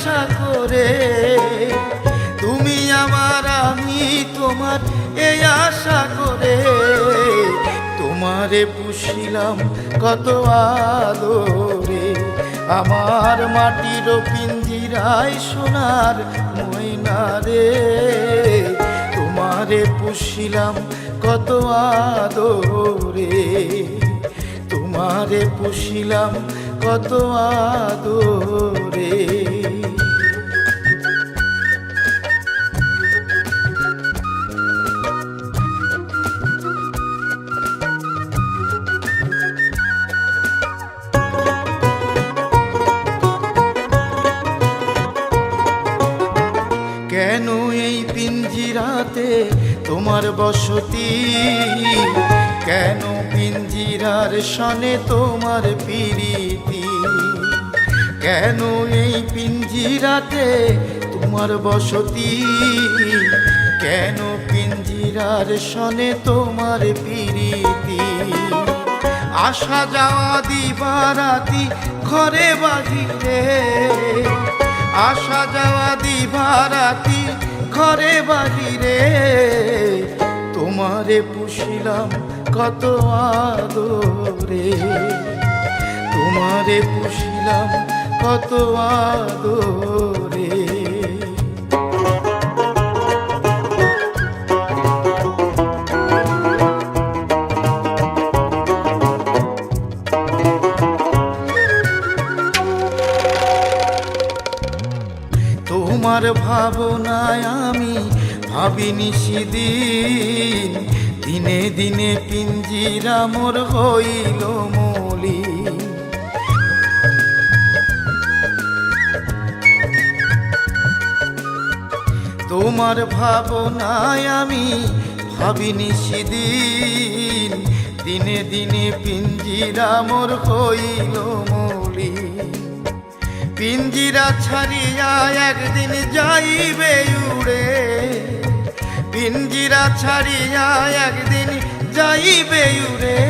আশা করে, তুমি আমার আমি তোমার এই আশা করে। তোমারে পুষিলাম কত আদরে, আমার মাটির পিঞ্জিরায় সোনার ময়না রে। তোমারে পুষিলাম কত আদরে, তোমারে পুষিলাম কত আদরে। কেন এই পিঞ্জিরাতে তোমার বসতি, কেন পিঞ্জিরার সনে তোমার প্রীতি। কেন এই পিঞ্জিরাতে তোমার বসতি, কেন পিঞ্জিরার সনে তোমার প্রীতি। আসা যাওয়া দিবারাতি ঘরে বাহিরে, আসা যাওয়া দিবারাতি ঘরে বাহিরে। তোমারে পুষিলাম কত আদরে, তোমারে পুষিলাম কত আদরে। তোমার ভাবনায় আমি ভাবিনি সেদিন, দিনে দিনে পিঞ্জিরা মোর হইল মলিন। তোমার ভাবনায় আমি ভাবিনি সেদিন, দিনে দিনে পিঞ্জিরা মোর হইল মলিন। পিঞ্জিরা ছাড়িয়া একদিন যাইবে উড়ে, পিঞ্জিরা ছাড়িয়া একদিন যাইবে উড়ে।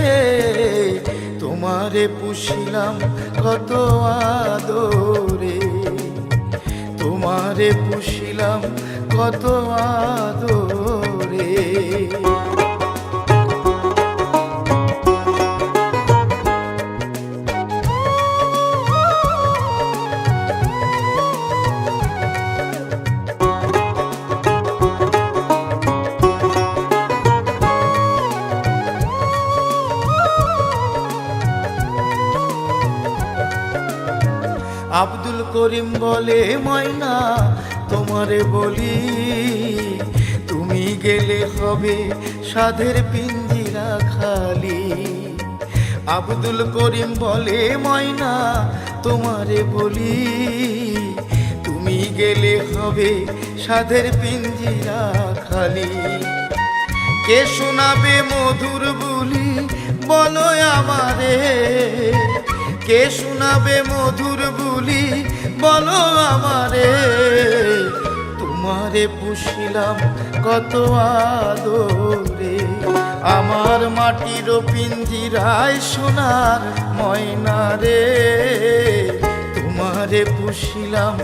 তোমারে পুষিলাম কত আদরে, তোমারে পুষিলাম কত আদরে। আব্দুল করিম বলে ময়না তোমারে বলি, তুমি গেলে হবে সাধের পিঞ্জিরা খালি। আব্দুল করিম বলে ময়না তোমারে বলি, তুমি গেলে হবে সাধের পিঞ্জিরা খালি। কে শোনাবে মধুর বুলি বলো আমারে, কে শোনাবে মধুর বুলি বলো আমারে। তোমারে পুষিলাম কত আদরে, আমার মাটির পিঞ্জিরায় সোনার ময়না রে। তোমারে পুষিলাম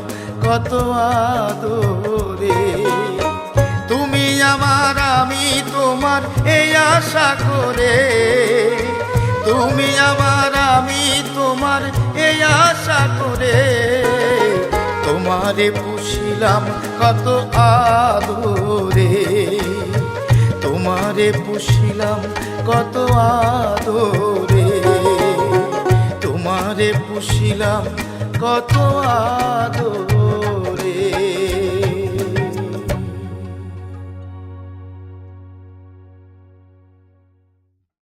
কত আদরে, তুমি আমার আমি তোমার এই আশা করে। তুমি আমার আমি তোমার এই আশা করে, তোমারে পুষিলাম কত আদরে, তোমারে পুষিলাম কত আদরে, তোমারে পুষিলাম কত আদরে।